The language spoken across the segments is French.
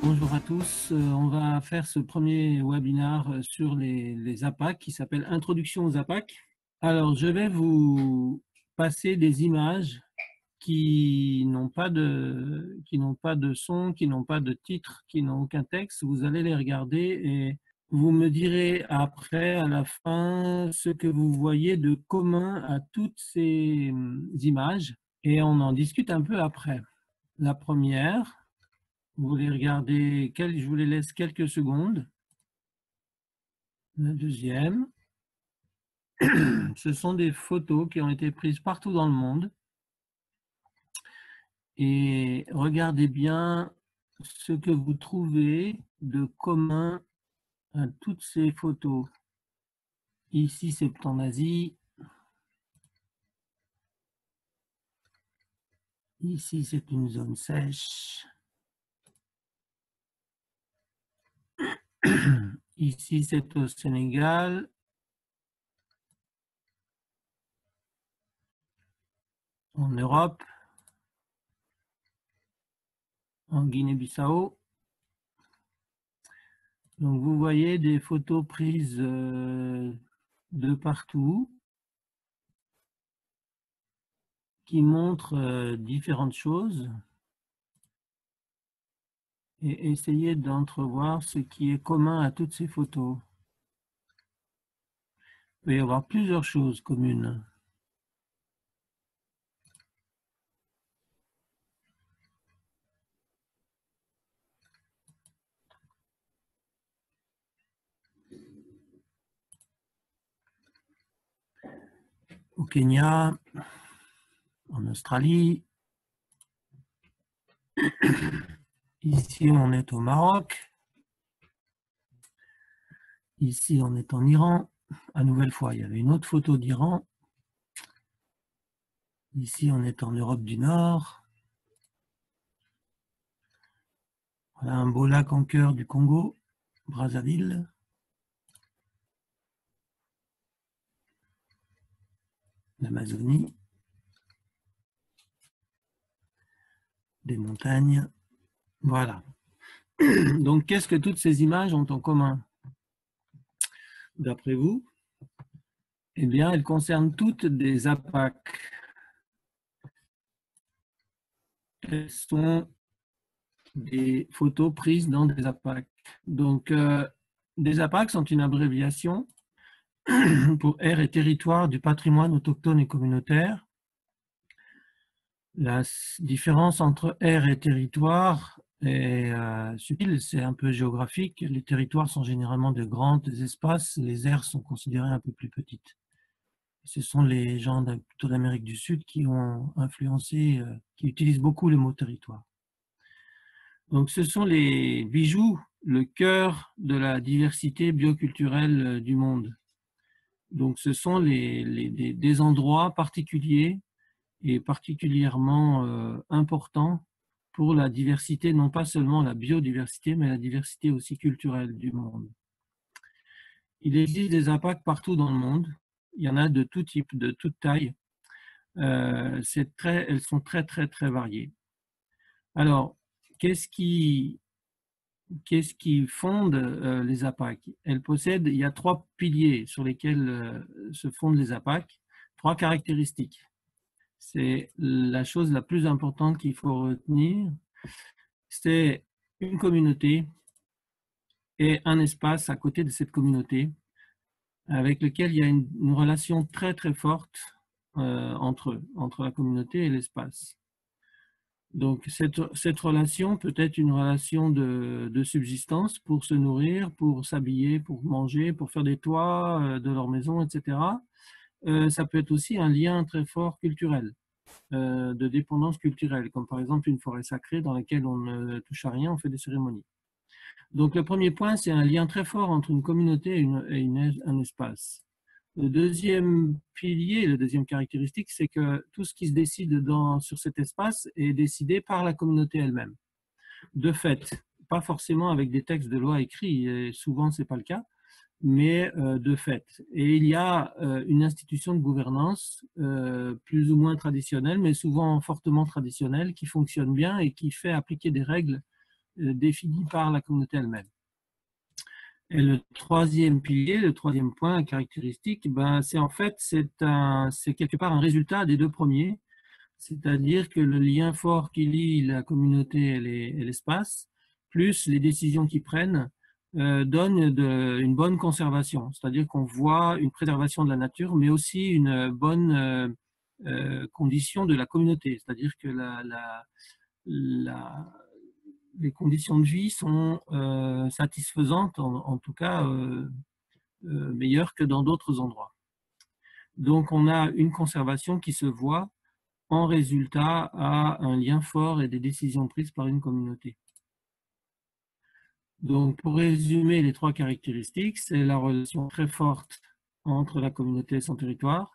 Bonjour à tous. On va faire ce premier webinaire sur les APAC qui s'appelle Introduction aux APAC. Alors, je vais vous passer des images qui n'ont pas de son, qui n'ont pas de titre, qui n'ont aucun texte. Vous allez les regarder et vous me direz après, à la fin, ce que vous voyez de commun à toutes ces images et on en discute un peu après. La première. Vous les regardez, je vous les laisse quelques secondes. La deuxième, ce sont des photos qui ont été prises partout dans le monde. Et regardez bien ce que vous trouvez de commun à toutes ces photos. Ici, c'est en Asie. Ici, c'est une zone sèche. Ici, c'est au Sénégal. En Europe. En Guinée-Bissau. Donc, vous voyez des photos prises de partout qui montrent différentes choses et essayez d'entrevoir ce qui est commun à toutes ces photos. Il peut y avoir plusieurs choses communes. Au Kenya, en Australie, ici on est au Maroc, ici on est en Iran. À nouvelle fois, il y avait une autre photo d'Iran. Ici on est en Europe du Nord. Voilà un beau lac en cœur du Congo, Brazzaville. L'Amazonie. Des montagnes. Voilà. Donc, qu'est-ce que toutes ces images ont en commun? D'après vous? Eh bien, elles concernent toutes des APAC. Elles sont des photos prises dans des APAC. Donc, des APAC sont une abréviation pour aires et territoires du patrimoine autochtone et communautaire. La différence entre aires et territoire est subtile, c'est un peu géographique. Les territoires sont généralement de grands espaces, les aires sont considérées un peu plus petites. Ce sont les gens plutôt d'Amérique du Sud qui ont influencé, qui utilisent beaucoup le mot territoire. Donc ce sont les bijoux, le cœur de la diversité bioculturelle du monde. Donc ce sont des endroits particuliers et particulièrement importants pour la diversité, non pas seulement la biodiversité, mais la diversité aussi culturelle du monde. Il existe des APAC partout dans le monde. Il y en a de tout type, de toute taille. Elles sont très, très, très variées. Alors, qu'est-ce qui fonde les APAC? Il y a trois piliers sur lesquels se fondent les APAC, trois caractéristiques. C'est la chose la plus importante qu'il faut retenir. C'est une communauté et un espace à côté de cette communauté avec lequel il y a une relation très très forte entre la communauté et l'espace. Donc cette relation peut être une relation de subsistance pour se nourrir, pour s'habiller, pour manger, pour faire des toits de leur maison, etc. Ça peut être aussi un lien très fort culturel, de dépendance culturelle, comme par exemple une forêt sacrée dans laquelle on ne touche à rien, on fait des cérémonies. Donc le premier point, c'est un lien très fort entre une communauté et un espace. Le deuxième pilier, la deuxième caractéristique, c'est que tout ce qui se décide sur cet espace est décidé par la communauté elle-même. De fait, pas forcément avec des textes de loi écrits, et souvent ce n'est pas le cas, mais de fait. Et il y a une institution de gouvernance plus ou moins traditionnelle, mais souvent fortement traditionnelle, qui fonctionne bien et qui fait appliquer des règles définie par la communauté elle-même. Et le troisième pilier, le troisième point caractéristique, ben, c'est en fait, c'est quelque part un résultat des deux premiers, c'est-à-dire que le lien fort qui lie la communauté et l'espace, plus les décisions qu'ils prennent, donne une bonne conservation, c'est-à-dire qu'on voit une préservation de la nature, mais aussi une bonne condition de la communauté, c'est-à-dire que les conditions de vie sont satisfaisantes, en tout cas meilleures que dans d'autres endroits. Donc on a une conservation qui se voit en résultat à un lien fort et des décisions prises par une communauté. Donc pour résumer les trois caractéristiques, c'est la relation très forte entre la communauté et son territoire.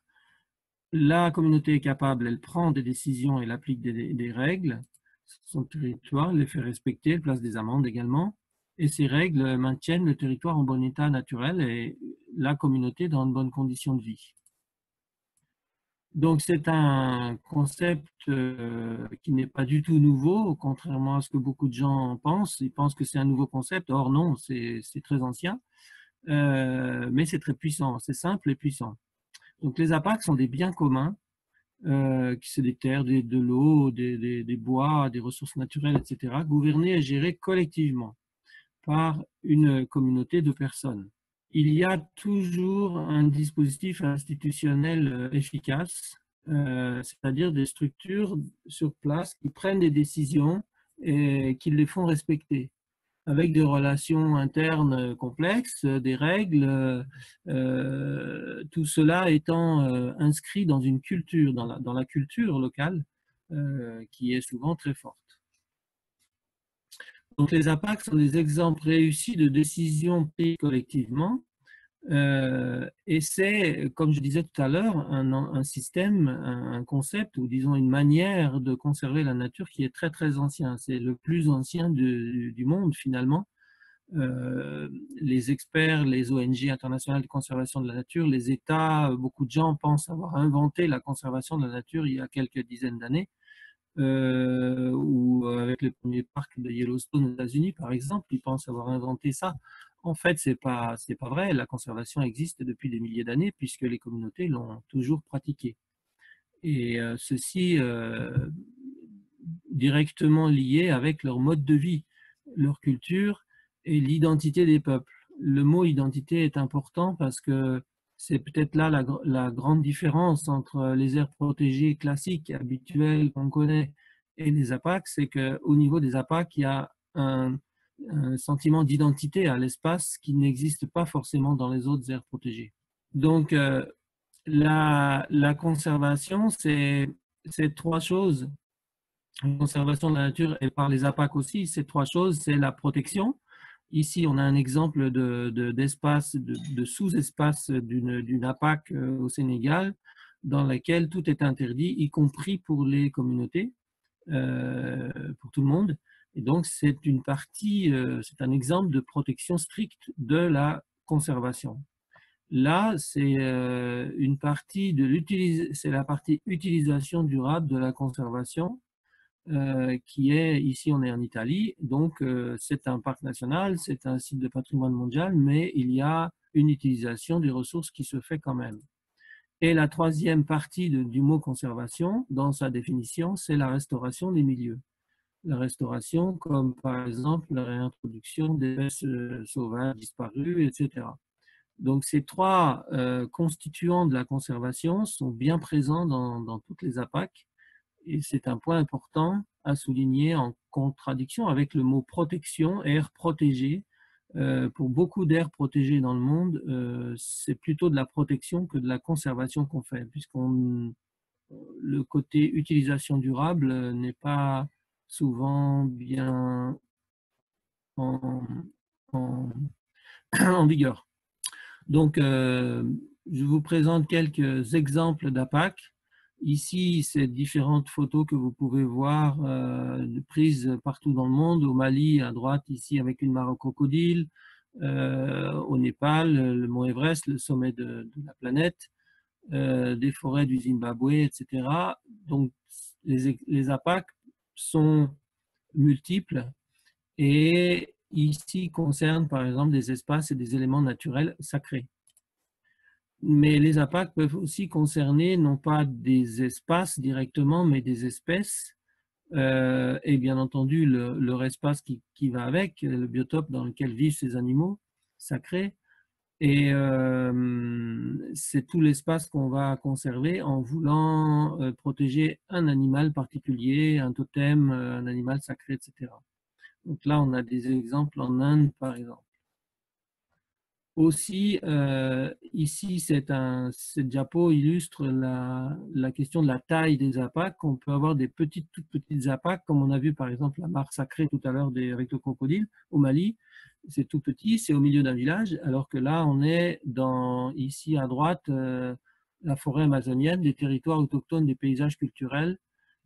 La communauté est capable, elle prend des décisions, elle applique des règles. Son territoire les fait respecter, elle place des amendes également. Et ces règles maintiennent le territoire en bon état naturel et la communauté dans de bonnes conditions de vie. Donc c'est un concept qui n'est pas du tout nouveau, contrairement à ce que beaucoup de gens pensent. Ils pensent que c'est un nouveau concept. Or non, c'est très ancien, mais c'est très puissant. C'est simple et puissant. Donc les APAC sont des biens communs, qui sont des terres, de l'eau, des bois, des ressources naturelles, etc., gouvernés et gérés collectivement par une communauté de personnes. Il y a toujours un dispositif institutionnel efficace, c'est-à-dire des structures sur place qui prennent des décisions et qui les font respecter, avec des relations internes complexes, des règles, tout cela étant inscrit dans une culture, dans la culture locale, qui est souvent très forte. Donc les APAC sont des exemples réussis de décisions prises collectivement, et c'est, comme je disais tout à l'heure, un système, un concept, ou disons une manière de conserver la nature qui est très très ancien. C'est le plus ancien du monde finalement. Les experts, les ONG internationales de conservation de la nature, les États, beaucoup de gens pensent avoir inventé la conservation de la nature il y a quelques dizaines d'années, ou avec le premier parc de Yellowstone aux États-Unis, par exemple, ils pensent avoir inventé ça. En fait, c'est pas vrai. La conservation existe depuis des milliers d'années puisque les communautés l'ont toujours pratiquée. Et ceci directement lié avec leur mode de vie, leur culture et l'identité des peuples. Le mot identité est important parce que c'est peut-être là la grande différence entre les aires protégées classiques, habituelles qu'on connaît, et les APAC, c'est qu'au niveau des APAC, il y a un sentiment d'identité à l'espace qui n'existe pas forcément dans les autres aires protégées. Donc, la conservation, c'est trois choses. La conservation de la nature et par les APAC aussi, ces trois choses, c'est la protection. Ici, on a un exemple d'espace, de sous-espace d'une APAC au Sénégal, dans laquelle tout est interdit, y compris pour les communautés, pour tout le monde. Et donc, c'est une partie, c'est un exemple de protection stricte de la conservation. Là, c'est une partie c'est la partie utilisation durable de la conservation, qui est, ici on est en Italie, donc c'est un parc national, c'est un site de patrimoine mondial, mais il y a une utilisation des ressources qui se fait quand même. Et la troisième partie du mot conservation, dans sa définition, c'est la restauration des milieux. La restauration, comme par exemple la réintroduction d'espèces sauvages disparues, etc. Donc ces trois constituants de la conservation sont bien présents dans toutes les APAC, et c'est un point important à souligner en contradiction avec le mot protection, aire protégée. Pour beaucoup d'aires protégées dans le monde, c'est plutôt de la protection que de la conservation qu'on fait, le côté utilisation durable n'est pas souvent bien en, en, en vigueur. Donc, je vous présente quelques exemples d'APAC. Ici, c'est différentes photos que vous pouvez voir prises partout dans le monde. Au Mali, à droite, ici, avec une mare au crocodile. Au Népal, le mont Everest, le sommet de la planète. Des forêts du Zimbabwe, etc. Donc, les APAC sont multiples et ici concerne par exemple des espaces et des éléments naturels sacrés. Mais les APAC peuvent aussi concerner non pas des espaces directement, mais des espèces et bien entendu leur espace qui va avec, le biotope dans lequel vivent ces animaux sacrés. Et c'est tout l'espace qu'on va conserver en voulant protéger un animal particulier, un totem, un animal sacré, etc. Donc là, on a des exemples en Inde, par exemple. Aussi, ici, cette diapo illustre la question de la taille des APAC. On peut avoir des toutes petites APAC, comme on a vu par exemple la mare sacrée tout à l'heure avec le crocodile au Mali. C'est tout petit, c'est au milieu d'un village, alors que là, on est ici à droite, la forêt amazonienne, des territoires autochtones, des paysages culturels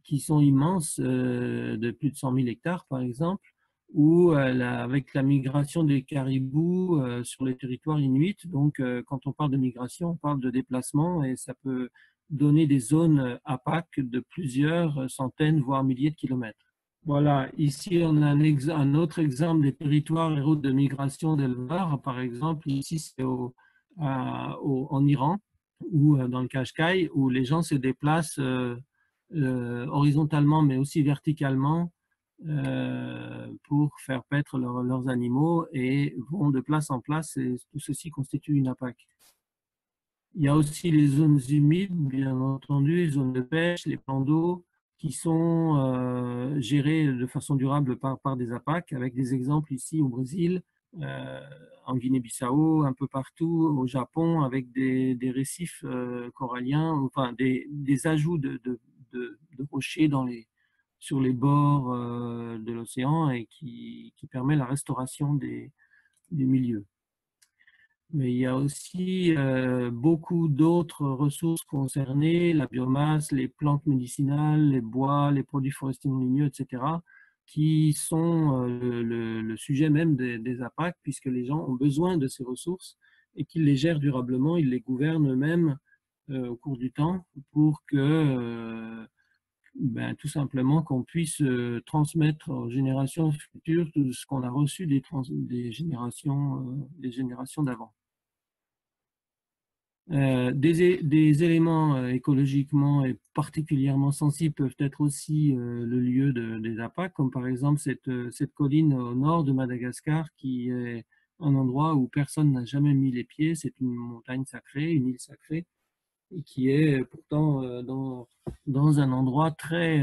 qui sont immenses, de plus de 100 000 hectares par exemple ou avec la migration des caribous sur les territoires inuits. Donc, quand on parle de migration, on parle de déplacement et ça peut donner des zones APAC de plusieurs centaines, voire milliers de kilomètres. Voilà, ici on a un autre exemple des territoires et routes de migration d'éleveurs. Par exemple, ici c'est en Iran ou dans le Qashqai où les gens se déplacent horizontalement mais aussi verticalement pour faire paître leurs animaux et vont de place en place et tout ceci constitue une APAC. Il y a aussi les zones humides, bien entendu, les zones de pêche, les plans d'eau qui sont gérés de façon durable par des APAC, avec des exemples ici au Brésil, en Guinée-Bissau, un peu partout, au Japon, avec des récifs coralliens, enfin des ajouts de rochers sur les bords de l'océan et qui permet la restauration des milieux. Mais il y a aussi beaucoup d'autres ressources concernées, la biomasse, les plantes médicinales, les bois, les produits forestiers non ligneux, etc., qui sont le sujet même des APAC, puisque les gens ont besoin de ces ressources et qu'ils les gèrent durablement, ils les gouvernent eux-mêmes au cours du temps pour que tout simplement qu'on puisse transmettre aux générations futures tout ce qu'on a reçu des générations d'avant. Des éléments écologiquement et particulièrement sensibles peuvent être aussi le lieu des APAC, comme par exemple cette colline au nord de Madagascar qui est un endroit où personne n'a jamais mis les pieds. C'est une montagne sacrée, une île sacrée, et qui est pourtant dans un endroit très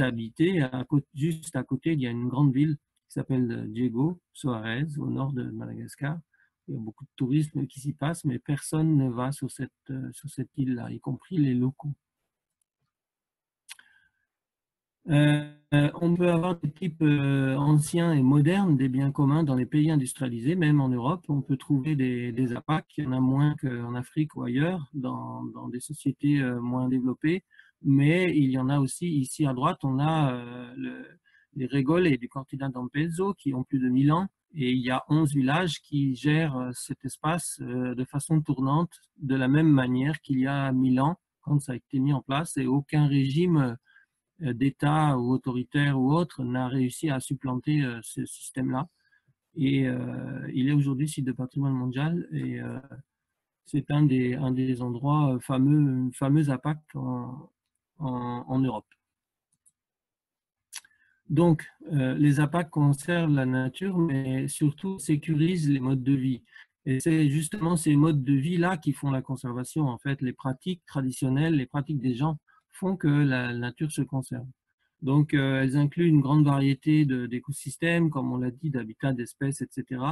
habité. Juste à côté, il y a une grande ville qui s'appelle Diego Soares, au nord de Madagascar. Il y a beaucoup de tourisme qui s'y passe, mais personne ne va sur cette île-là, y compris les locaux. On peut avoir des types anciens et modernes des biens communs dans les pays industrialisés, même en Europe. On peut trouver des APAC, il y en a moins qu'en Afrique ou ailleurs, dans des sociétés moins développées, mais il y en a aussi ici à droite. On a les Régoles du Cortina d'Ampezzo qui ont plus de 1000 ans, et il y a 11 villages qui gèrent cet espace de façon tournante, de la même manière qu'il y a 1000 ans, quand ça a été mis en place, et aucun régime d'État ou autoritaire ou autre n'a réussi à supplanter ce système-là. Et il est aujourd'hui site de patrimoine mondial et c'est un des endroits fameux APAC en Europe. Donc, les APAC conservent la nature, mais surtout sécurisent les modes de vie. Et c'est justement ces modes de vie-là qui font la conservation. En fait, les pratiques traditionnelles, les pratiques des gens font que la nature se conserve. Donc, elles incluent une grande variété d'écosystèmes, comme on l'a dit, d'habitats, d'espèces, etc.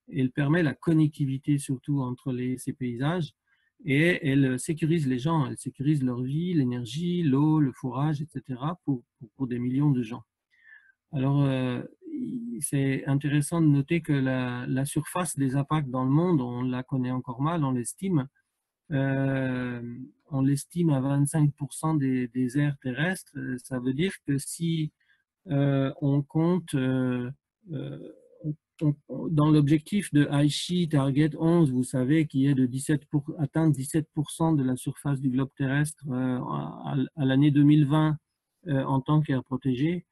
Et elles permettent la connectivité surtout entre ces paysages et elles sécurisent les gens, elles sécurisent leur vie, l'énergie, l'eau, le fourrage, etc. pour des millions de gens. Alors, c'est intéressant de noter que la surface des APAC dans le monde, on la connaît encore mal, on l'estime à 25% des aires terrestres. Ça veut dire que si on compte dans l'objectif de Aichi Target 11, vous savez, qui est de atteindre 17% de la surface du globe terrestre à l'année 2020 en tant qu'aire protégée,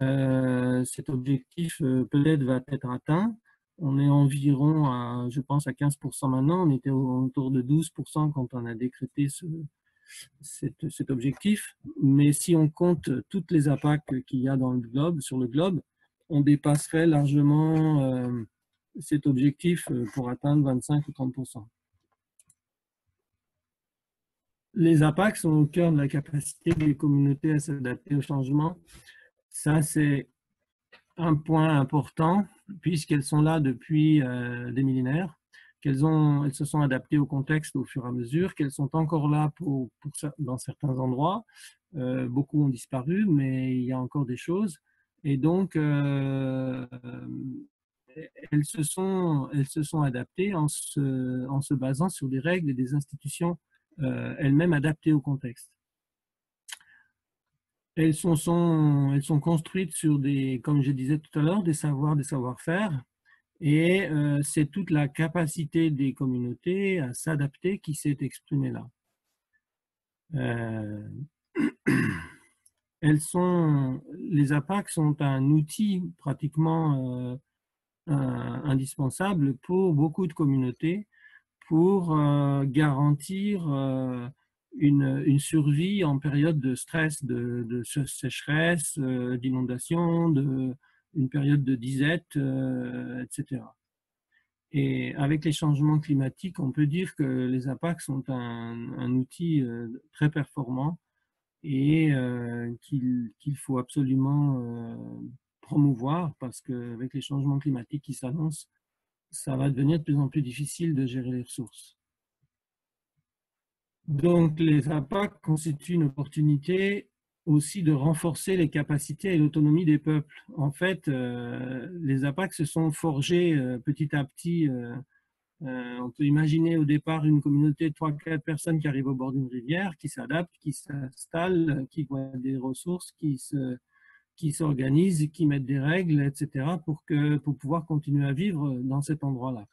Cet objectif peut-être va être atteint. On est environ, je pense, à 15% maintenant. On était autour de 12% quand on a décrété cet objectif. Mais si on compte toutes les APAC qu'il y a dans le globe, sur le globe, on dépasserait largement cet objectif pour atteindre 25 ou 30%. Les APAC sont au cœur de la capacité des communautés à s'adapter au changement. Ça, c'est un point important, puisqu'elles sont là depuis des millénaires, elles se sont adaptées au contexte au fur et à mesure, qu'elles sont encore là dans certains endroits. Beaucoup ont disparu, mais il y a encore des choses. Et donc, elles se sont adaptées en se basant sur des règles et des institutions elles-mêmes adaptées au contexte. Elles sont construites sur comme je disais tout à l'heure, des savoirs, des savoir-faire. Et c'est toute la capacité des communautés à s'adapter qui s'est exprimée là. Les APAC sont un outil pratiquement indispensable pour beaucoup de communautés pour garantir une survie en période de stress, de sécheresse, d'inondation, une période de disette, etc. Et avec les changements climatiques, on peut dire que les APAC sont un outil très performant et qu'il faut absolument promouvoir parce qu'avec les changements climatiques qui s'annoncent, ça va devenir de plus en plus difficile de gérer les ressources. Donc, les APAC constituent une opportunité aussi de renforcer les capacités et l'autonomie des peuples. En fait, les APAC se sont forgés petit à petit. On peut imaginer au départ une communauté de 3-4 personnes qui arrivent au bord d'une rivière, qui s'adaptent, qui s'installent, qui voient des ressources, qui s'organisent, qui mettent des règles, etc., pour pouvoir continuer à vivre dans cet endroit-là.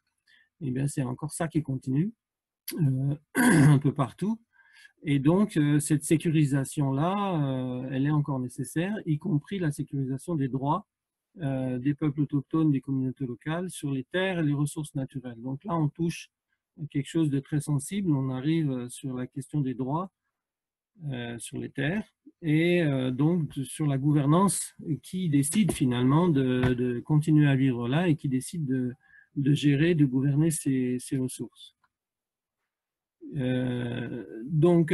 Et bien, c'est encore ça qui continue un peu partout. Et donc, cette sécurisation-là, elle est encore nécessaire, y compris la sécurisation des droits des peuples autochtones, des communautés locales sur les terres et les ressources naturelles. Donc là, on touche à quelque chose de très sensible. On arrive sur la question des droits sur les terres et donc sur la gouvernance qui décide finalement de continuer à vivre là et qui décide de gérer, de gouverner ces ressources. Donc,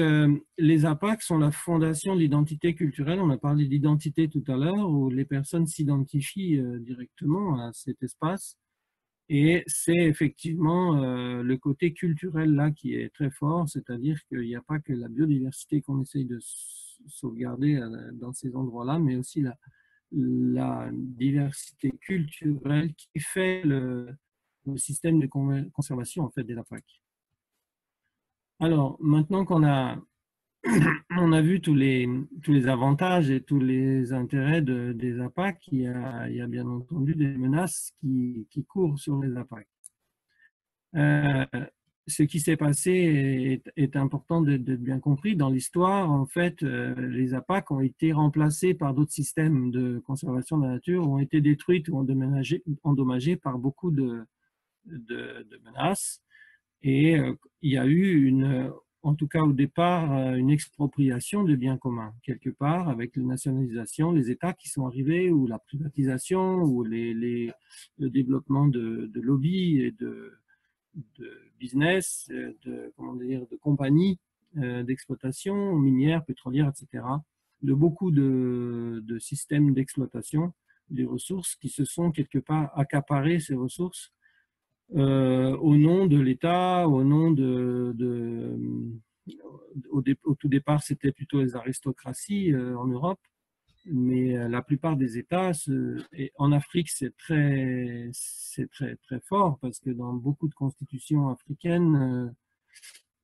les APAC sont la fondation de l'identité culturelle. On a parlé d'identité tout à l'heure, où les personnes s'identifient directement à cet espace. Et c'est effectivement le côté culturel là qui est très fort, c'est-à-dire qu'il n'y a pas que la biodiversité qu'on essaye de sauvegarder dans ces endroits-là, mais aussi la diversité culturelle qui fait le système de conservation en fait des APAC. Alors, maintenant qu'on a, on a vu tous les avantages et tous les intérêts des APAC, il y a bien entendu des menaces qui courent sur les APAC. Ce qui s'est passé est important d'être bien compris. Dans l'histoire, en fait, les APAC ont été remplacés par d'autres systèmes de conservation de la nature, ont été détruites ou endommagées par beaucoup de menaces. Et il y a eu en tout cas au départ, une expropriation de biens communs, quelque part, avec la nationalisation, les États qui sont arrivés, ou la privatisation, ou le développement de lobbies et de business, de compagnies d'exploitation minière, pétrolière, etc., de beaucoup de systèmes d'exploitation des ressources qui se sont quelque part accaparés ces ressources au nom de l'État, au nom au tout départ, c'était plutôt les aristocraties en Europe, mais la plupart des États, et en Afrique, c'est très, très fort parce que dans beaucoup de constitutions africaines,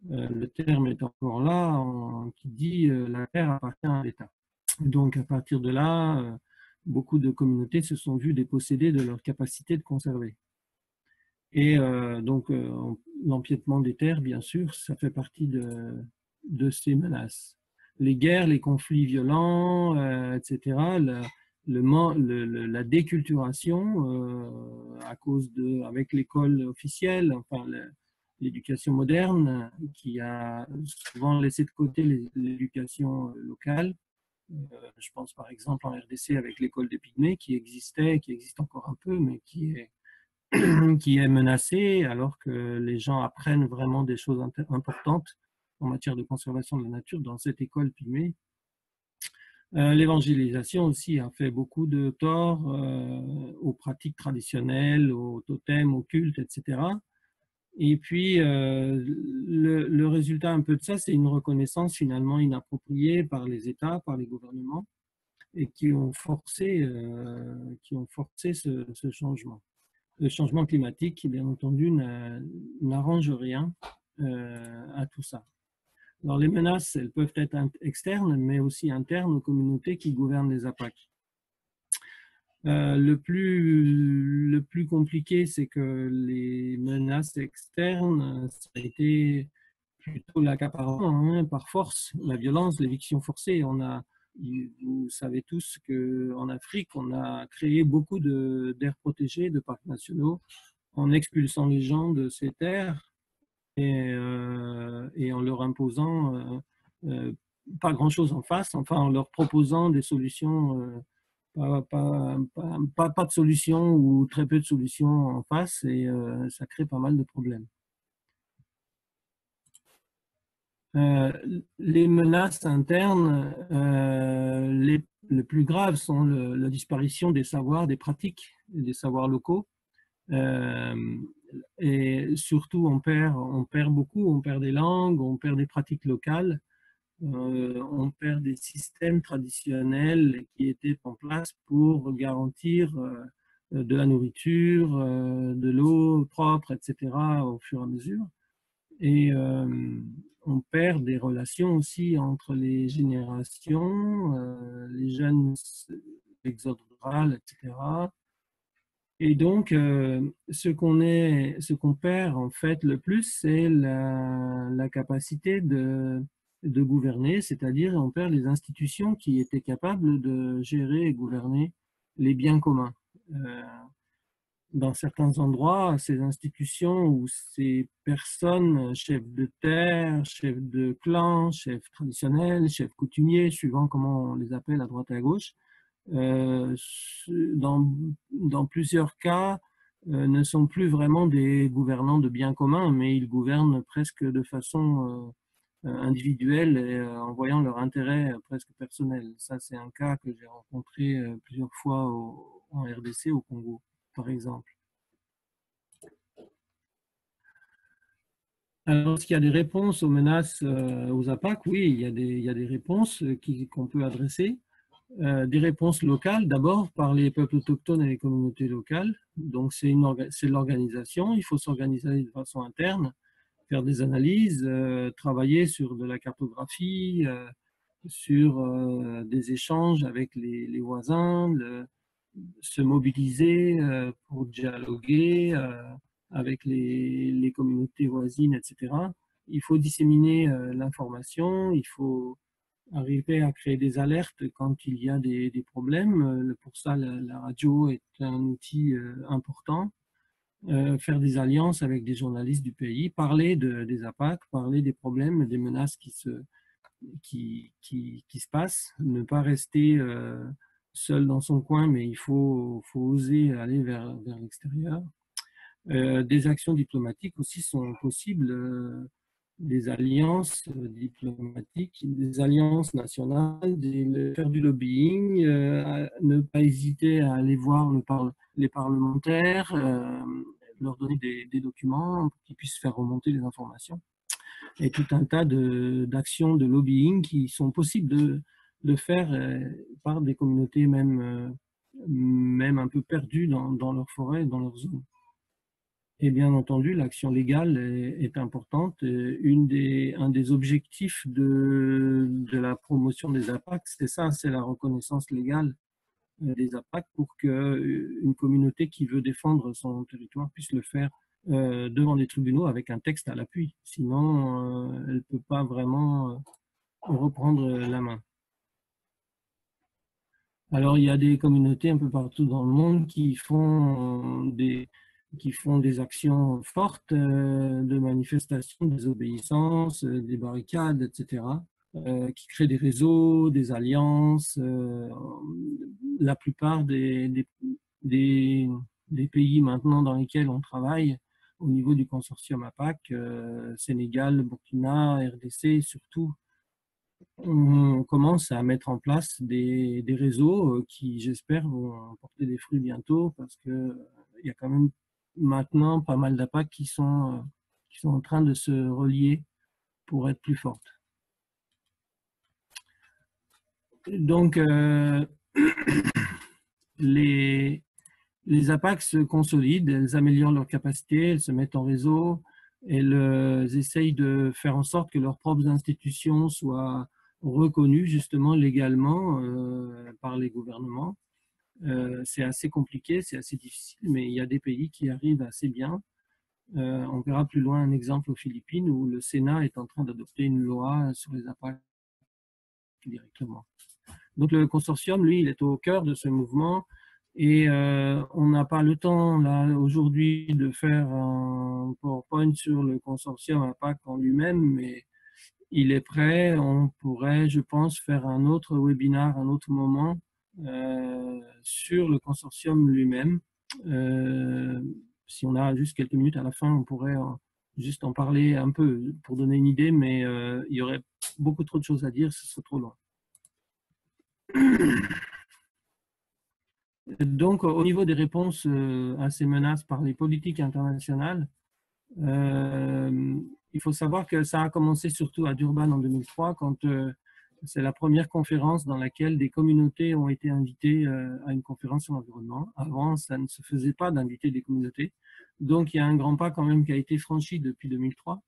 le terme est encore là, qui dit la terre appartient à l'État. Donc, à partir de là, beaucoup de communautés se sont vues dépossédées de leur capacité de conserver. Et donc, l'empiètement des terres, bien sûr, ça fait partie de ces menaces. Les guerres, les conflits violents, etc., la déculturation à cause avec l'école officielle, enfin l'éducation moderne qui a souvent laissé de côté l'éducation locale. Je pense par exemple en RDC avec l'école des Pygmées qui existait, qui existe encore un peu, mais qui est menacée alors que les gens apprennent vraiment des choses importantes en matière de conservation de la nature dans cette école Pygmée. L'évangélisation aussi a fait beaucoup de tort aux pratiques traditionnelles, aux totems, aux cultes, etc. Et puis, le résultat un peu de ça, c'est une reconnaissance finalement inappropriée par les États, par les gouvernements, et qui ont forcé ce changement. Le changement climatique, qui bien entendu n'arrange rien à tout ça. Alors les menaces, elles peuvent être externes, mais aussi internes aux communautés qui gouvernent les APAC. Le plus compliqué, c'est que les menaces externes, ça a été plutôt l'accaparement par force, la violence, l'éviction forcée. Vous savez tous qu'en Afrique, on a créé beaucoup d'aires protégées, de parcs nationaux, en expulsant les gens de ces terres et en leur imposant pas grand-chose en face, enfin en leur proposant des solutions, pas de solutions ou très peu de solutions en face, et ça crée pas mal de problèmes. Les menaces internes, les plus graves sont la disparition des savoirs, des pratiques, des savoirs locaux. Et surtout, on perd beaucoup, on perd des langues, on perd des pratiques locales, on perd des systèmes traditionnels qui étaient en place pour garantir de la nourriture, de l'eau propre, etc. au fur et à mesure. Et on perd des relations aussi entre les générations, les jeunes, l'exode rural, etc. Et donc, ce qu'on perd en fait le plus, c'est la capacité de gouverner, c'est-à-dire on perd les institutions qui étaient capables de gérer et gouverner les biens communs. Dans certains endroits, ces institutions ou ces personnes, chefs de terre, chefs de clan, chefs traditionnels, chefs coutumiers, suivant comment on les appelle à droite et à gauche, dans plusieurs cas, ne sont plus vraiment des gouvernants de biens communs, mais ils gouvernent presque de façon individuelle et en voyant leur intérêt presque personnel. Ça, c'est un cas que j'ai rencontré plusieurs fois en RDC, au Congo, par exemple. Alors, est-ce qu'il y a des réponses aux menaces aux APAC? Oui, il y a des réponses qu'on peut adresser. Des réponses locales, d'abord par les peuples autochtones et les communautés locales. Donc, c'est l'organisation. Il faut s'organiser de façon interne, faire des analyses, travailler sur de la cartographie, sur des échanges avec les voisins, se mobiliser pour dialoguer avec les communautés voisines, etc. Il faut disséminer l'information, il faut arriver à créer des alertes quand il y a des problèmes. Pour ça, la radio est un outil important. Faire des alliances avec des journalistes du pays, parler des APAC, parler des problèmes, des menaces qui se passent, ne pas rester seul dans son coin, mais il faut oser aller vers l'extérieur. Des actions diplomatiques aussi sont possibles, des alliances diplomatiques, des alliances nationales, faire du lobbying, ne pas hésiter à aller voir les parlementaires, leur donner des documents pour qu'ils puissent faire remonter les informations. Et tout un tas d'actions de lobbying qui sont possibles de faire par des communautés même un peu perdues dans leur forêt, dans leur zone. Et bien entendu, l'action légale est importante. Un des objectifs de la promotion des APAC, c'est ça, c'est la reconnaissance légale des APAC pour qu'une communauté qui veut défendre son territoire puisse le faire devant des tribunaux avec un texte à l'appui. Sinon, elle ne peut pas vraiment reprendre la main. Alors, il y a des communautés un peu partout dans le monde qui font des actions fortes de manifestations, de désobéissance, des barricades, etc., qui créent des réseaux, des alliances. La plupart des, des pays maintenant dans lesquels on travaille au niveau du consortium APAC, Sénégal, Burkina, RDC surtout, on commence à mettre en place des réseaux qui, j'espère, vont porter des fruits bientôt parce que il y a quand même maintenant pas mal d'APAC qui sont en train de se relier pour être plus fortes. Donc, les, les APAC se consolident, elles améliorent leurs capacités, elles se mettent en réseau, elles essayent de faire en sorte que leurs propres institutions soient reconnues justement légalement par les gouvernements. C'est assez compliqué, c'est assez difficile, mais il y a des pays qui arrivent assez bien. On verra plus loin un exemple aux Philippines où le Sénat est en train d'adopter une loi sur les APAC directement. Donc le consortium, lui, il est au cœur de ce mouvement et on n'a pas le temps là aujourd'hui de faire un PowerPoint sur le consortium APAC en lui-même, mais il est prêt. On pourrait, je pense, faire un autre webinaire, un autre moment sur le consortium lui-même. Si on a juste quelques minutes à la fin, on pourrait juste en parler un peu pour donner une idée, mais il y aurait beaucoup trop de choses à dire, ce serait trop long. Donc, au niveau des réponses à ces menaces par les politiques internationales, il faut savoir que ça a commencé surtout à Durban en 2003, quand c'est la première conférence dans laquelle des communautés ont été invitées à une conférence sur l'environnement. Avant, ça ne se faisait pas d'inviter des communautés. Donc, il y a un grand pas quand même qui a été franchi depuis 2003.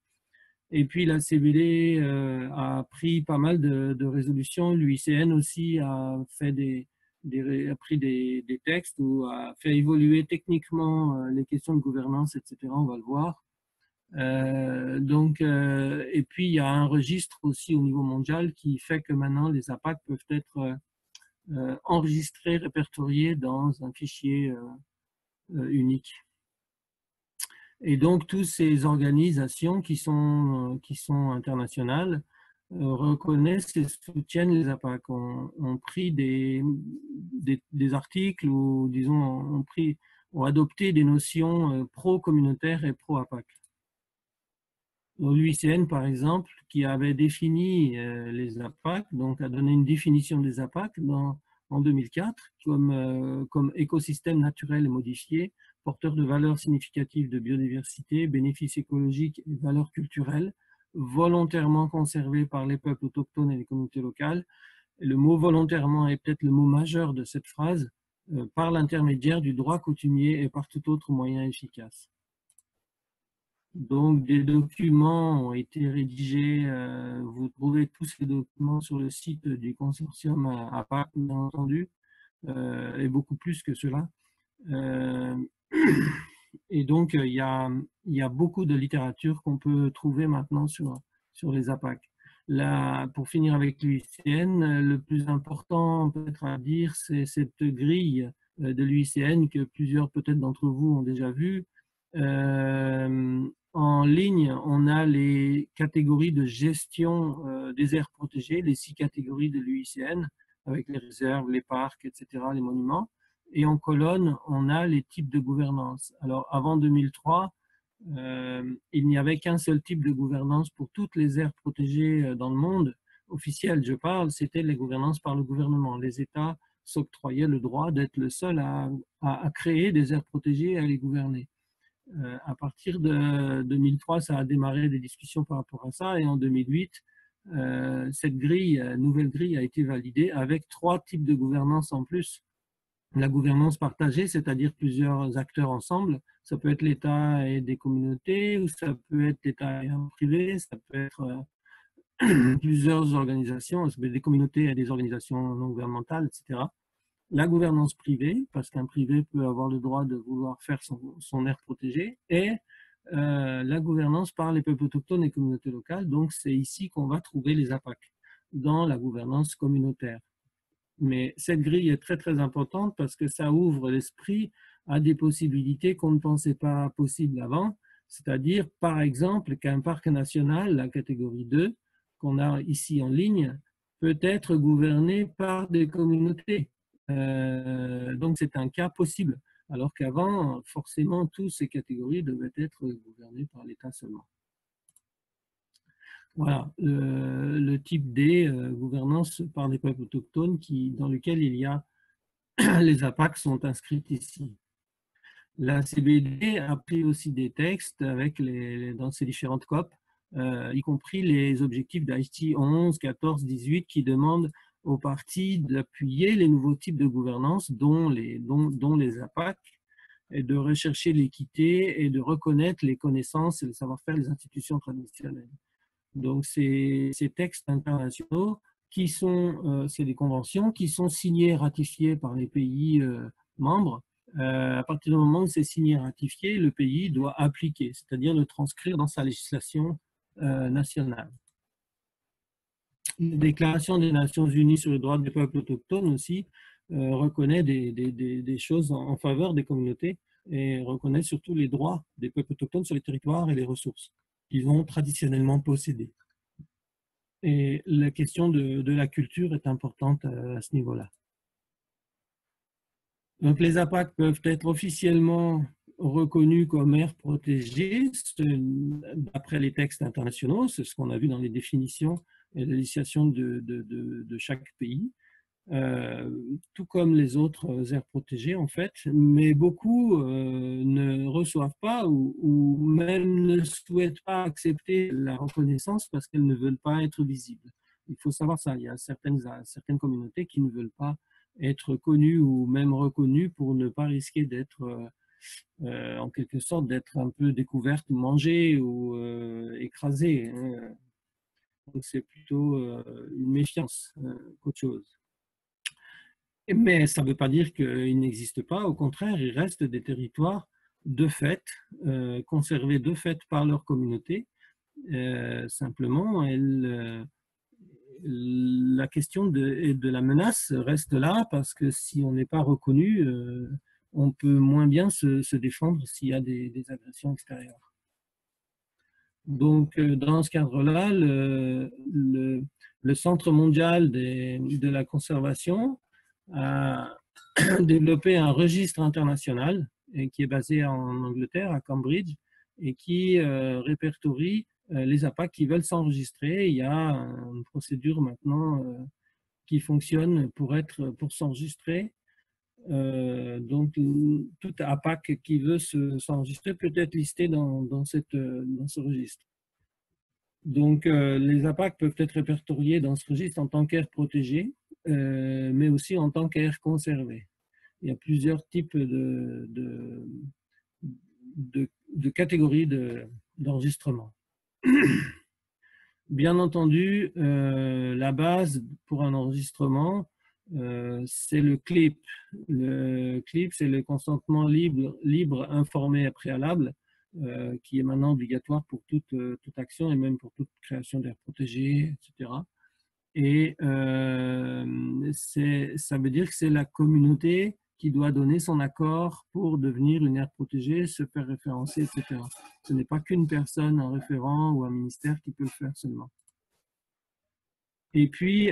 Et puis, la CBD a pris pas mal de résolutions. L'UICN aussi a fait a pris des textes ou a fait évoluer techniquement les questions de gouvernance, etc. On va le voir. Et puis, il y a un registre aussi au niveau mondial qui fait que maintenant, les APAC peuvent être enregistrés, répertoriés dans un fichier unique. Et donc, toutes ces organisations qui sont internationales reconnaissent et soutiennent les APAC, ont pris des articles ou, disons, ont adopté des notions pro-communautaires et pro-APAC. L'UICN, par exemple, qui avait défini les APAC, donc a donné une définition des APAC en 2004 comme écosystème naturel et modifié, porteur de valeurs significatives de biodiversité, bénéfices écologiques et valeurs culturelles, volontairement conservées par les peuples autochtones et les communautés locales. Et le mot volontairement est peut-être le mot majeur de cette phrase, par l'intermédiaire du droit coutumier et par tout autre moyen efficace. Donc, des documents ont été rédigés. Vous trouvez tous ces documents sur le site du consortium APAC, bien entendu, et beaucoup plus que cela. Et donc, il y a beaucoup de littérature qu'on peut trouver maintenant sur les APAC. Là, pour finir avec l'UICN, le plus important peut-être à dire, c'est cette grille de l'UICN que plusieurs peut-être d'entre vous ont déjà vue. En ligne, on a les catégories de gestion des aires protégées, les 6 catégories de l'UICN, avec les réserves, les parcs, etc., les monuments. Et en colonne, on a les types de gouvernance. Alors, avant 2003, il n'y avait qu'un seul type de gouvernance pour toutes les aires protégées dans le monde, officiel, je parle, c'était les gouvernances par le gouvernement. Les États s'octroyaient le droit d'être le seul à créer des aires protégées et à les gouverner. À partir de 2003, ça a démarré des discussions par rapport à ça, et en 2008, cette nouvelle grille a été validée avec 3 types de gouvernance en plus. La gouvernance partagée, c'est-à-dire plusieurs acteurs ensemble, ça peut être l'État et des communautés, ou ça peut être l'État et un privé, ça peut être plusieurs organisations, ça peut être des communautés et des organisations non gouvernementales, etc. La gouvernance privée, parce qu'un privé peut avoir le droit de vouloir faire son aire protégée, et la gouvernance par les peuples autochtones et communautés locales. Donc, c'est ici qu'on va trouver les APAC, dans la gouvernance communautaire. Mais cette grille est très, très importante parce que ça ouvre l'esprit à des possibilités qu'on ne pensait pas possibles avant. C'est-à-dire, par exemple, qu'un parc national, la catégorie 2, qu'on a ici en ligne, peut être gouverné par des communautés. Donc, c'est un cas possible. Alors qu'avant, forcément, toutes ces catégories devaient être gouvernées par l'État seulement. Voilà, le type D, gouvernance par des peuples autochtones, dans lequel il y a les APAC sont inscrites ici. La CBD a pris aussi des textes dans ses différentes COP, y compris les objectifs d'Haïti 11, 14, 18, qui demandent aux partis d'appuyer les nouveaux types de gouvernance, dont les APAC, et de rechercher l'équité et de reconnaître les connaissances et le savoir-faire des institutions traditionnelles. Donc, ces textes internationaux c'est des conventions qui sont signées et ratifiées par les pays membres. À partir du moment où c'est signé et ratifié, le pays doit appliquer, c'est-à-dire le transcrire dans sa législation nationale. La Déclaration des Nations Unies sur les droits des peuples autochtones aussi reconnaît des choses en faveur des communautés et reconnaît surtout les droits des peuples autochtones sur les territoires et les ressources qu'ils ont traditionnellement possédées. Et la question de la culture est importante à ce niveau-là. Donc, les APAC peuvent être officiellement reconnus comme aires protégées d'après les textes internationaux, c'est ce qu'on a vu dans les définitions et les législations de chaque pays. Tout comme les autres aires protégées en fait, mais beaucoup ne reçoivent pas ou même ne souhaitent pas accepter la reconnaissance parce qu'elles ne veulent pas être visibles. Il faut savoir ça, il y a certaines communautés qui ne veulent pas être connues ou même reconnues pour ne pas risquer d'être en quelque sorte d'être un peu découvertes, mangées ou écrasées. Donc c'est plutôt une méfiance qu'autre chose. Mais ça ne veut pas dire qu'il n'existe pas. Au contraire, il reste des territoires de fait, conservés de fait par leur communauté. Simplement, la question de la menace reste là parce que si on n'est pas reconnu, on peut moins bien se défendre s'il y a des agressions extérieures. Donc, dans ce cadre-là, le Centre mondial de la conservation a développé un registre international qui est basé en Angleterre, à Cambridge, et qui répertorie les APAC qui veulent s'enregistrer. Il y a une procédure maintenant qui fonctionne pour s'enregistrer. Donc, tout APAC qui veut s'enregistrer peut être listé dans ce registre. Donc, les APAC peuvent être répertoriés dans ce registre en tant qu'aires protégées, mais aussi en tant qu'aires conservées. Il y a plusieurs types de catégories d'enregistrement. Bien entendu, la base pour un enregistrement, c'est le CLIP. Le CLIP, c'est le consentement libre, informé et préalable, qui est maintenant obligatoire pour toute action et même pour toute création d'aires protégées, etc. Et ça veut dire que c'est la communauté qui doit donner son accord pour devenir une aire protégée, se faire référencer, etc. Ce n'est pas qu'une personne, un référent ou un ministère qui peut le faire seulement. Et puis,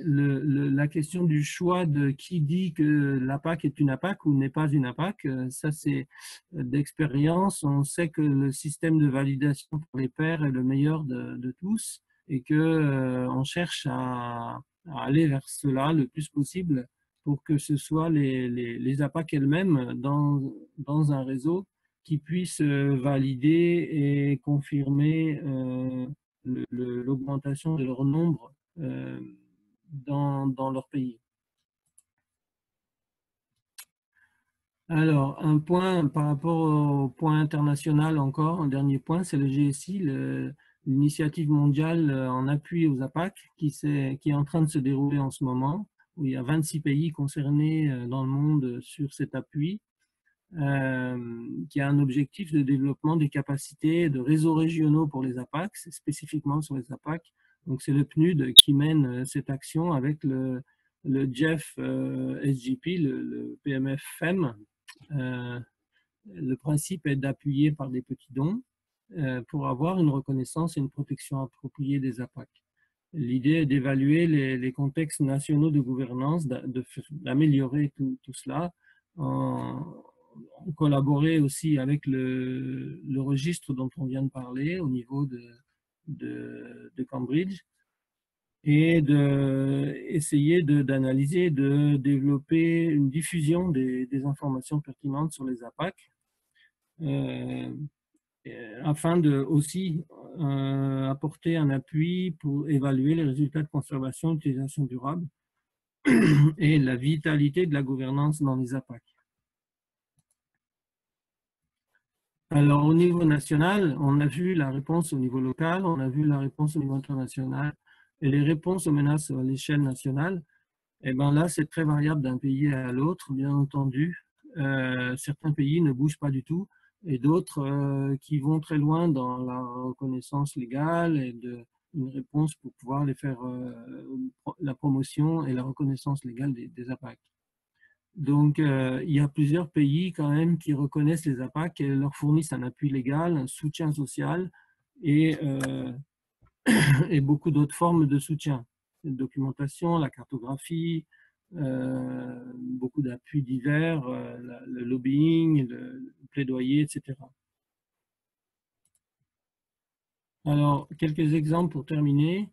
la question du choix de qui dit que l'APAC est une APAC ou n'est pas une APAC, ça c'est d'expérience. On sait que le système de validation pour les pairs est le meilleur de tous et qu'on cherche à aller vers cela le plus possible pour que ce soit les APAC elles-mêmes dans un réseau qui puissent valider et confirmer l'augmentation de leur nombre dans leur pays. Alors, un point par rapport au point international encore, un dernier point, c'est le GSI, l'initiative mondiale en appui aux APAC qui est en train de se dérouler en ce moment, où il y a 26 pays concernés dans le monde sur cet appui, qui a un objectif de développement des capacités de réseaux régionaux pour les APAC, spécifiquement sur les APAC, Donc, c'est le PNUD qui mène cette action avec le Jeff SGP, le PMF-FEM. Le principe est d'appuyer par des petits dons pour avoir une reconnaissance et une protection appropriée des APAC. L'idée est d'évaluer les contextes nationaux de gouvernance, d'améliorer tout cela, en collaborer aussi avec le registre dont on vient de parler au niveau de Cambridge et essayer d'analyser, de développer une diffusion des informations pertinentes sur les APAC afin de aussi apporter un appui pour évaluer les résultats de conservation et d'utilisation durable et la vitalité de la gouvernance dans les APAC. Alors, au niveau national, on a vu la réponse au niveau local, on a vu la réponse au niveau international et les réponses aux menaces à l'échelle nationale. Et bien là, c'est très variable d'un pays à l'autre, bien entendu. Certains pays ne bougent pas du tout et d'autres qui vont très loin dans la reconnaissance légale et une réponse pour pouvoir les faire la promotion et la reconnaissance légale des APAC. Donc, il y a plusieurs pays quand même qui reconnaissent les APAC et leur fournissent un appui légal, un soutien social et beaucoup d'autres formes de soutien. La documentation, la cartographie, beaucoup d'appuis divers, le lobbying, le plaidoyer, etc. Alors, quelques exemples pour terminer.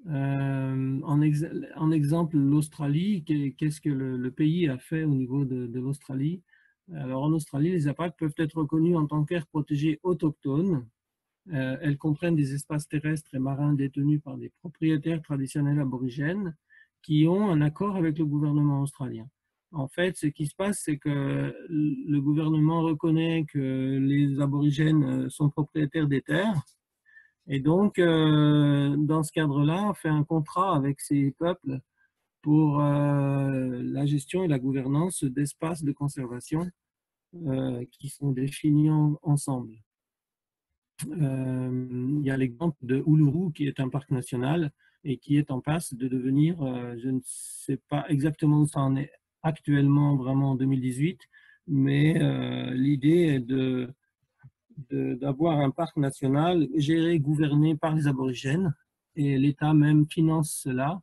En exemple, l'Australie, qu'est-ce que le pays a fait au niveau de l'Australie? Alors, en Australie, les APAC peuvent être reconnus en tant qu'aires protégées autochtones. Elles comprennent des espaces terrestres et marins détenus par des propriétaires traditionnels aborigènes qui ont un accord avec le gouvernement australien. En fait, ce qui se passe, c'est que le gouvernement reconnaît que les aborigènes sont propriétaires des terres. Et donc, dans ce cadre-là, on fait un contrat avec ces peuples pour la gestion et la gouvernance d'espaces de conservation qui sont définis ensemble. Il y a l'exemple de Uluru, qui est un parc national et qui est en passe de devenir, je ne sais pas exactement où ça en est actuellement, vraiment en 2018, mais l'idée est d'avoir un parc national géré, gouverné par les aborigènes, et l'État même finance cela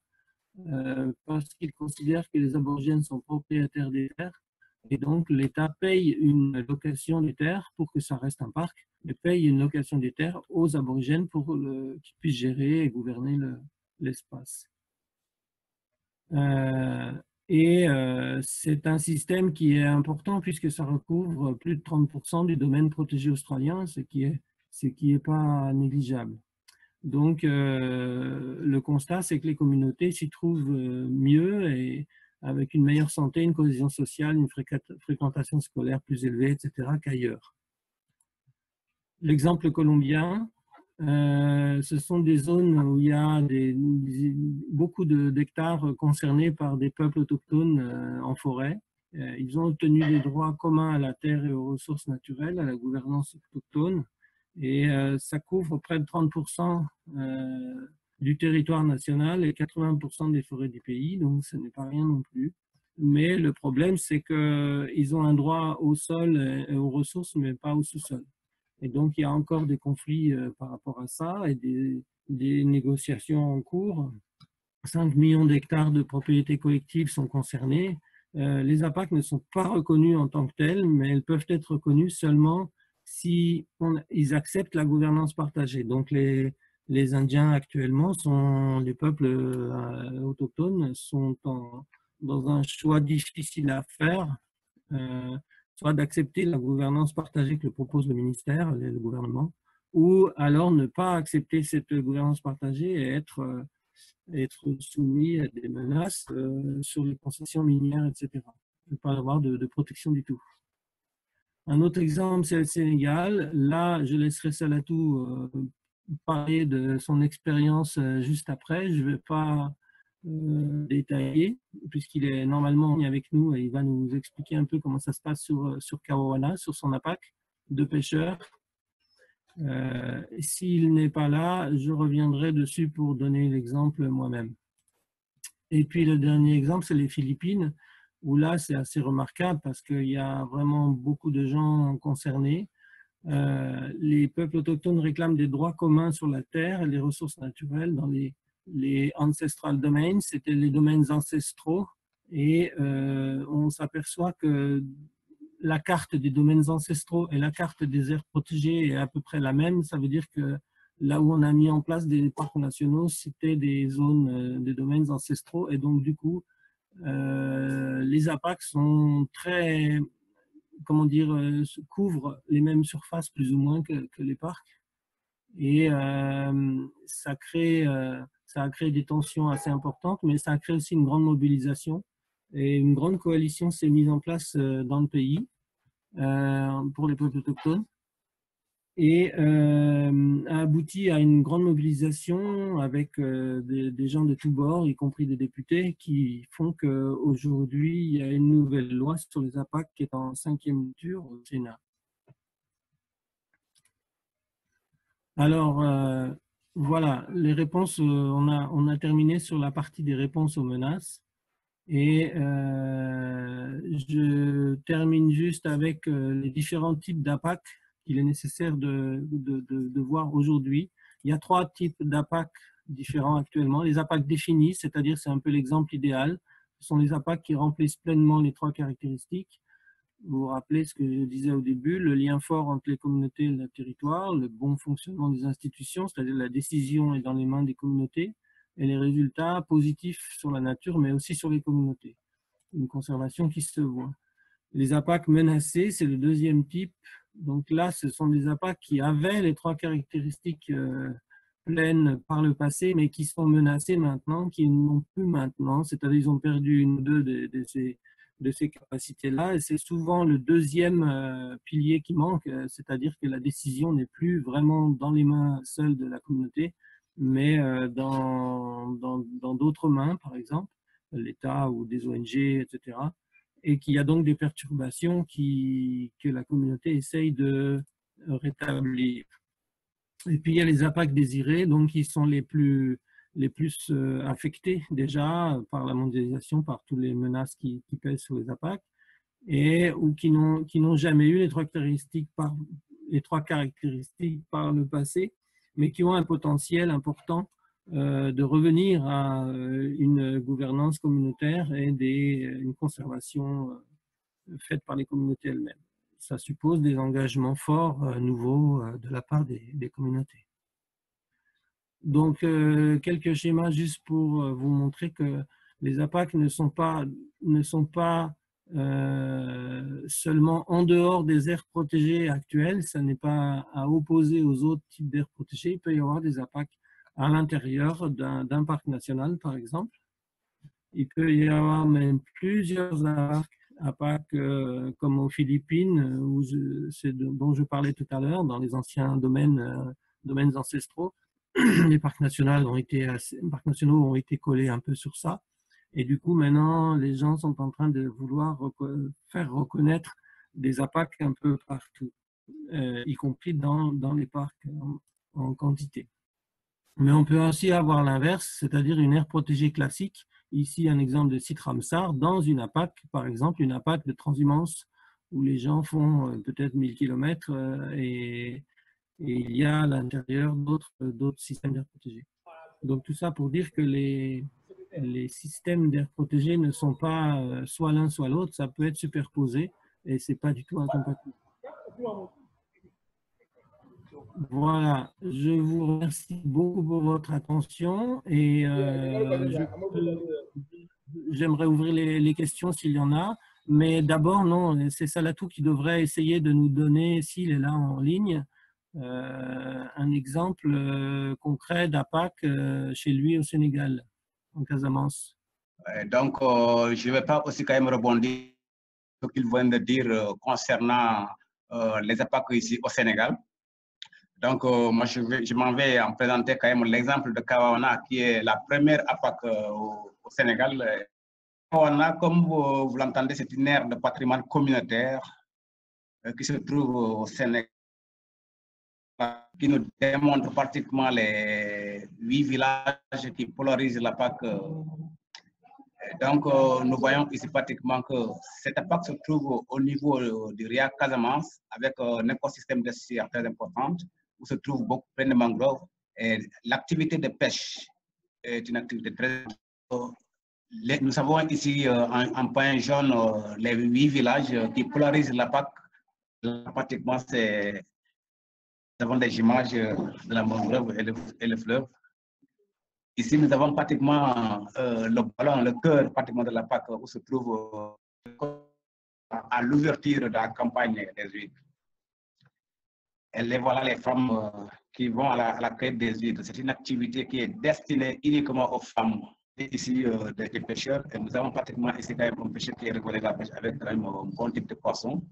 parce qu'il considère que les aborigènes sont propriétaires des terres, et donc l'État paye une location des terres pour que ça reste un parc, mais paye une location des terres aux aborigènes pour qu'ils puissent gérer et gouverner l'espace. C'est un système qui est important puisque ça recouvre plus de 30% du domaine protégé australien, ce qui est pas négligeable. Donc, le constat, c'est que les communautés s'y trouvent mieux et avec une meilleure santé, une cohésion sociale, une fréquentation scolaire plus élevée, etc., qu'ailleurs. L'exemple colombien, ce sont des zones où il y a beaucoup d'hectares concernés par des peuples autochtones en forêt. Ils ont obtenu des droits communs à la terre et aux ressources naturelles, à la gouvernance autochtone, et ça couvre près de 30% du territoire national et 80% des forêts du pays, donc ce n'est pas rien non plus. Mais le problème, c'est qu'ils ont un droit au sol et aux ressources, mais pas au sous-sol. Et donc, il y a encore des conflits par rapport à ça et des négociations en cours. 5 millions d'hectares de propriétés collectives sont concernés. Les APAC ne sont pas reconnus en tant que tels, mais elles peuvent être reconnues seulement si ils acceptent la gouvernance partagée. Donc, les Indiens actuellement les peuples autochtones sont dans un choix difficile à faire. Soit d'accepter la gouvernance partagée que propose le ministère, le gouvernement, ou alors ne pas accepter cette gouvernance partagée et être soumis à des menaces sur les concessions minières, etc. Ne pas avoir de protection du tout. Un autre exemple, c'est le Sénégal. Là, je laisserai Salatou parler de son expérience juste après. Je ne vais pas détaillé, puisqu'il est normalement avec nous et il va nous expliquer un peu comment ça se passe sur Kawana, sur son APAC de pêcheurs. S'il n'est pas là, je reviendrai dessus pour donner l'exemple moi-même. Et puis le dernier exemple, c'est les Philippines, où là, c'est assez remarquable parce qu'il y a vraiment beaucoup de gens concernés. Les peuples autochtones réclament des droits communs sur la terre et les ressources naturelles dans les ancestral domains, c'était les domaines ancestraux. Et on s'aperçoit que la carte des domaines ancestraux et la carte des aires protégées est à peu près la même. Ça veut dire que là où on a mis en place des parcs nationaux, c'était des zones, des domaines ancestraux. Et donc, du coup, les APAC sont très, comment dire, couvrent les mêmes surfaces plus ou moins que les parcs. Et ça a créé des tensions assez importantes, mais ça a créé aussi une grande mobilisation. Et une grande coalition s'est mise en place dans le pays pour les peuples autochtones et a abouti à une grande mobilisation avec des gens de tous bords, y compris des députés, qui font qu'aujourd'hui, il y a une nouvelle loi sur les APAC qui est en 5e lecture au Sénat. Alors, voilà, les réponses, on a terminé sur la partie des réponses aux menaces. Et je termine juste avec les différents types d'APAC qu'il est nécessaire de voir aujourd'hui. Il y a 3 types d'APAC différents actuellement. Les APAC définis, c'est-à-dire c'est un peu l'exemple idéal. Ce sont les APAC qui remplissent pleinement les 3 caractéristiques. Vous vous rappelez ce que je disais au début, le lien fort entre les communautés et le territoire, le bon fonctionnement des institutions, c'est-à-dire la décision est dans les mains des communautés, et les résultats positifs sur la nature, mais aussi sur les communautés. Une conservation qui se voit. Les APAC menacés, c'est le deuxième type. Donc là, ce sont des APAC qui avaient les 3 caractéristiques pleines par le passé, mais qui sont menacés maintenant, qui n'ont plus maintenant, c'est-à-dire ils ont perdu une ou deux de ces capacités-là. Et c'est souvent le deuxième pilier qui manque, c'est-à-dire que la décision n'est plus vraiment dans les mains seules de la communauté, mais dans d'autres mains, par exemple, l'État ou des ONG, etc. Et qu'il y a donc des perturbations que la communauté essaye de rétablir. Et puis il y a les APAC désirés, donc qui sont les plus affectés déjà par la mondialisation, par toutes les menaces qui pèsent sur les APAC, et ou qui n'ont jamais eu les 3 caractéristiques par le passé, mais qui ont un potentiel important de revenir à une gouvernance communautaire et une conservation faite par les communautés elles-mêmes. Ça suppose des engagements forts, nouveaux, de la part des communautés. Donc, quelques schémas juste pour vous montrer que les APAC ne sont pas seulement en dehors des aires protégées actuelles, ça n'est pas à opposer aux autres types d'aires protégées. Il peut y avoir des APAC à l'intérieur d'un parc national, par exemple. Il peut y avoir même plusieurs APAC comme aux Philippines, dont je parlais tout à l'heure, dans les anciens domaines ancestraux. Les parcs nationaux ont été collés un peu sur ça. Et du coup, maintenant, les gens sont en train de vouloir faire reconnaître des APAC un peu partout, y compris dans les parcs en quantité. Mais on peut aussi avoir l'inverse, c'est-à-dire une aire protégée classique. Ici, un exemple de site Ramsar, dans une APAC, par exemple, une APAC de transhumance, où les gens font peut-être 1000 km et il y a à l'intérieur d'autres systèmes d'air protégés. Donc tout ça pour dire que les systèmes d'air protégés ne sont pas soit l'un soit l'autre, ça peut être superposé et c'est pas du tout incompatible. Voilà, je vous remercie beaucoup pour votre attention et j'aimerais ouvrir les questions s'il y en a. Mais d'abord, non, c'est Salatou qui devrait essayer de nous donner, s'il est là en ligne, un exemple concret d'APAC chez lui au Sénégal, en Casamance. Donc, je ne vais pas aussi quand même rebondir sur ce qu'il vient de dire concernant les APAC ici au Sénégal. Donc, moi, je m'en vais en présenter quand même l'exemple de Kawana, qui est la première APAC au Sénégal. Kawana, comme vous l'entendez, c'est une aire de patrimoine communautaire qui se trouve au Sénégal, qui nous démontre pratiquement les 8 villages qui polarisent la PAC. Donc, nous voyons ici pratiquement que cette PAC se trouve au niveau du Ria Casamance avec un écosystème d'estuaire très important où se trouve beaucoup plein de mangroves. Et l'activité de pêche est une activité très... Nous avons ici en point jaune les 8 villages qui polarisent la PAC. Pratiquement, nous avons des images de la mangrove et le fleuve. Ici, nous avons pratiquement le ballon, le cœur pratiquement de la PAC où se trouve à l'ouverture de la campagne des huîtres. Et les voilà les femmes qui vont à la cueillette des huîtres. C'est une activité qui est destinée uniquement aux femmes ici des pêcheurs. Et nous avons pratiquement ici quand même un pêcheur qui est récolté la pêche avec quand même un bon type de poisson.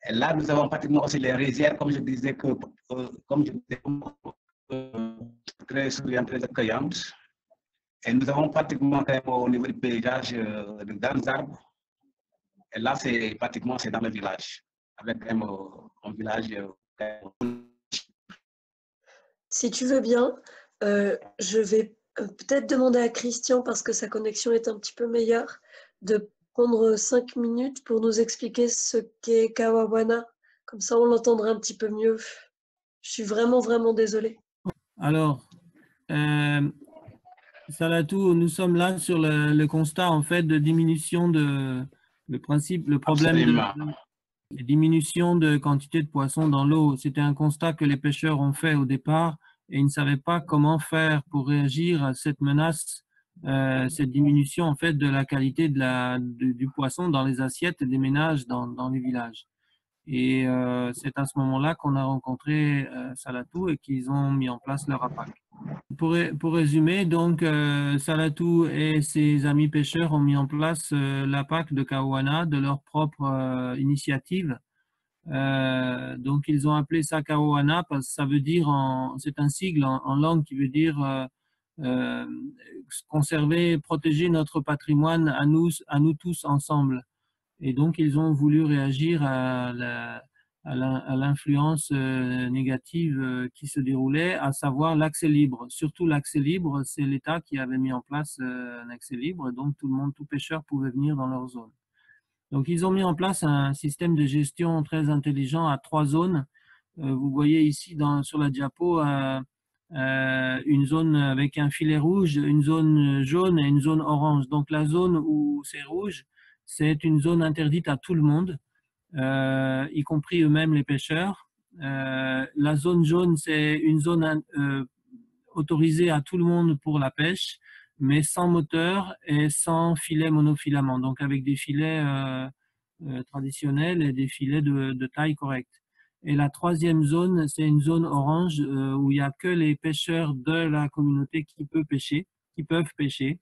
Et là, nous avons pratiquement aussi les rizières, comme je disais, très souriantes, très accueillantes. Et nous avons pratiquement quand même au niveau du paysage de grands arbres. Et là, c'est pratiquement dans le village, avec quand même un village. Si tu veux bien, je vais peut-être demander à Christian, parce que sa connexion est un petit peu meilleure, de prendre 5 minutes pour nous expliquer ce qu'est Kawawana. Comme ça, on l'entendra un petit peu mieux. Je suis vraiment, vraiment désolée. Alors, Salatou, nous sommes là sur le constat en fait de diminution le problème de diminution de quantité de poissons dans l'eau. C'était un constat que les pêcheurs ont fait au départ et ils ne savaient pas comment faire pour réagir à cette menace, cette diminution en fait de la qualité du poisson dans les assiettes des ménages dans les villages. Et c'est à ce moment-là qu'on a rencontré Salatou et qu'ils ont mis en place leur APAC. Pour résumer, donc Salatou et ses amis pêcheurs ont mis en place l'APAC de Kawana de leur propre initiative. Donc ils ont appelé ça Kawana parce que ça veut dire, c'est un sigle en langue qui veut dire conserver, protéger notre patrimoine à nous tous ensemble. Et donc, ils ont voulu réagir à l'influence négative qui se déroulait, à savoir l'accès libre. Surtout l'accès libre, c'est l'État qui avait mis en place un accès libre, et donc tout pêcheur pouvait venir dans leur zone. Donc, ils ont mis en place un système de gestion très intelligent à 3 zones. Vous voyez ici sur la diapo une zone avec un filet rouge, une zone jaune et une zone orange. Donc, la zone où c'est rouge, c'est une zone interdite à tout le monde, y compris eux-mêmes les pêcheurs. La zone jaune, c'est une zone autorisée à tout le monde pour la pêche, mais sans moteur et sans filet monofilament, donc avec des filets traditionnels et des filets de taille correcte. Et la 3e zone, c'est une zone orange où il n'y a que les pêcheurs de la communauté qui peuvent pêcher.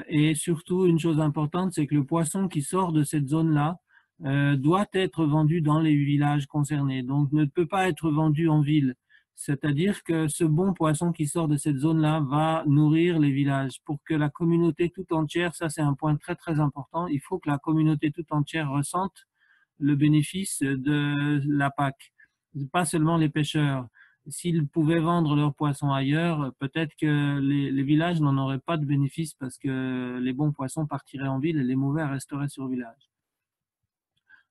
Et surtout, une chose importante, c'est que le poisson qui sort de cette zone-là doit être vendu dans les villages concernés, donc ne peut pas être vendu en ville. C'est-à-dire que ce bon poisson qui sort de cette zone-là va nourrir les villages pour que la communauté tout entière, ça c'est un point très très important, il faut que la communauté tout entière ressente le bénéfice de la PAC, pas seulement les pêcheurs. S'ils pouvaient vendre leurs poissons ailleurs, peut-être que les villages n'en auraient pas de bénéfice parce que les bons poissons partiraient en ville et les mauvais resteraient sur village.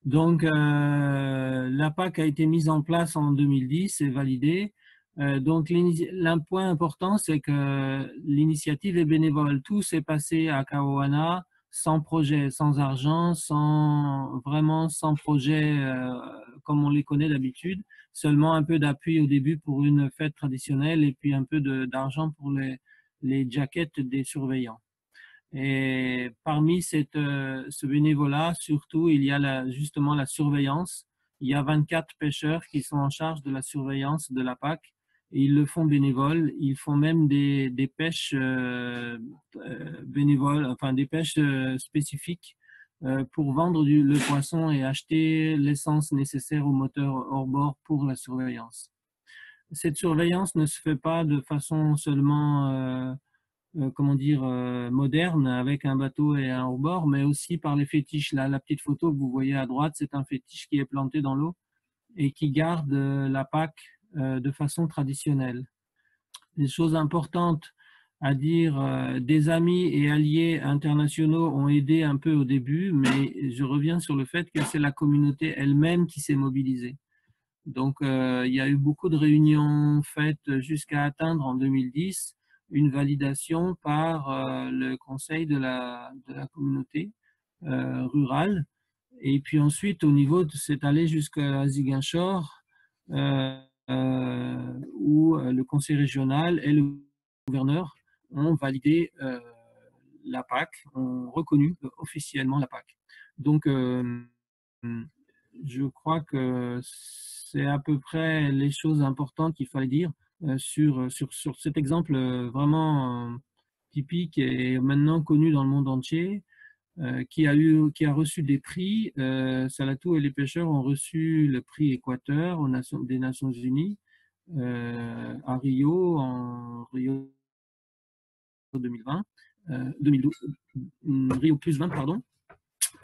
Donc, la PAC a été mise en place en 2010 et validée. Donc, un point important, c'est que l'initiative est bénévole. Tout s'est passé à Kawana sans projet, sans argent, sans projet comme on les connaît d'habitude. Seulement un peu d'appui au début pour une fête traditionnelle et puis un peu d'argent pour les jackets des surveillants. Et parmi ce bénévolat, surtout, il y a justement la surveillance. Il y a 24 pêcheurs qui sont en charge de la surveillance de la PAC. Et ils le font bénévole. Ils font même des pêches bénévoles, enfin des pêches spécifiques pour vendre le poisson et acheter l'essence nécessaire au moteur hors bord pour la surveillance. Cette surveillance ne se fait pas de façon seulement moderne avec un bateau et un hors-bord, mais aussi par les fétiches. Là, la petite photo que vous voyez à droite, c'est un fétiche qui est planté dans l'eau et qui gardent la PAC de façon traditionnelle. Les choses importantes à dire, des amis et alliés internationaux ont aidé un peu au début, mais je reviens sur le fait que c'est la communauté elle-même qui s'est mobilisée. Donc, il y a eu beaucoup de réunions faites jusqu'à atteindre en 2010 une validation par le conseil de la communauté rurale. Et puis ensuite, au niveau, c'est allé jusqu'à Ziguinchor, où le conseil régional et le gouverneur ont validé la PAC, ont reconnu officiellement la PAC. Donc, je crois que c'est à peu près les choses importantes qu'il fallait dire sur cet exemple vraiment typique et maintenant connu dans le monde entier, qui a reçu des prix. Salatou et les pêcheurs ont reçu le prix Équateur des Nations Unies à Rio, en Rio 2020, 2012, Rio plus 20, pardon.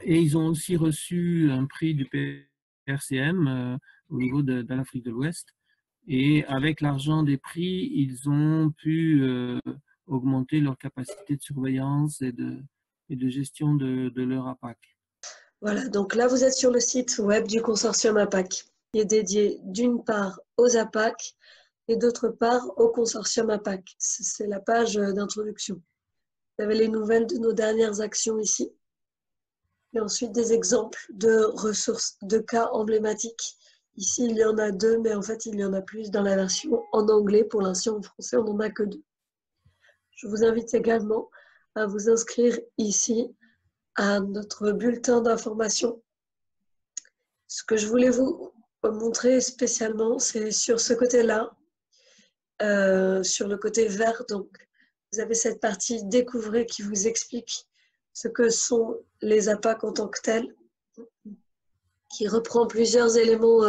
Et ils ont aussi reçu un prix du PRCM au niveau de l'Afrique de l'Ouest. Et avec l'argent des prix, ils ont pu augmenter leur capacité de surveillance et de gestion de leur APAC. Voilà, donc là, vous êtes sur le site web du consortium APAC, qui est dédié d'une part aux APAC et d'autre part au consortium APAC. C'est la page d'introduction. Vous avez les nouvelles de nos dernières actions ici. Et ensuite, des exemples de ressources, de cas emblématiques. Ici, il y en a 2, mais en fait, il y en a plus dans la version en anglais. Pour l'instant, en français, on n'en a que 2. Je vous invite également à vous inscrire ici à notre bulletin d'information. Ce que je voulais vous montrer spécialement, c'est sur ce côté-là, sur le côté vert. Donc, vous avez cette partie « Découvrez » qui vous explique ce que sont les APAC en tant que tels, qui reprend plusieurs éléments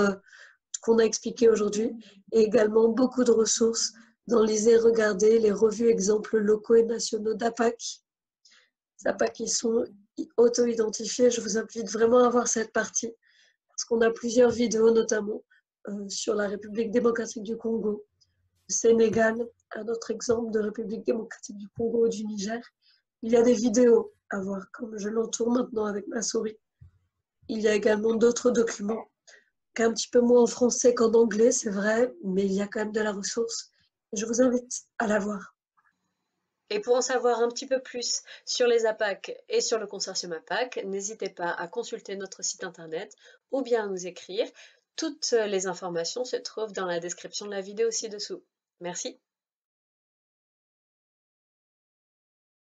qu'on a expliqués aujourd'hui, et également beaucoup de ressources dans Lisez, regardez, les revues exemples locaux et nationaux d'APAC. Les APAC qui sont auto-identifiés, je vous invite vraiment à voir cette partie, parce qu'on a plusieurs vidéos, notamment sur la République démocratique du Congo, le Sénégal, un autre exemple de République démocratique du Congo ou du Niger. Il y a des vidéos à voir, comme je l'entoure maintenant avec ma souris. Il y a également d'autres documents, un petit peu moins en français qu'en anglais, c'est vrai, mais il y a quand même de la ressource. Je vous invite à la voir. Et pour en savoir un petit peu plus sur les APAC et sur le consortium APAC, n'hésitez pas à consulter notre site internet ou bien à nous écrire. Toutes les informations se trouvent dans la description de la vidéo ci-dessous. Merci.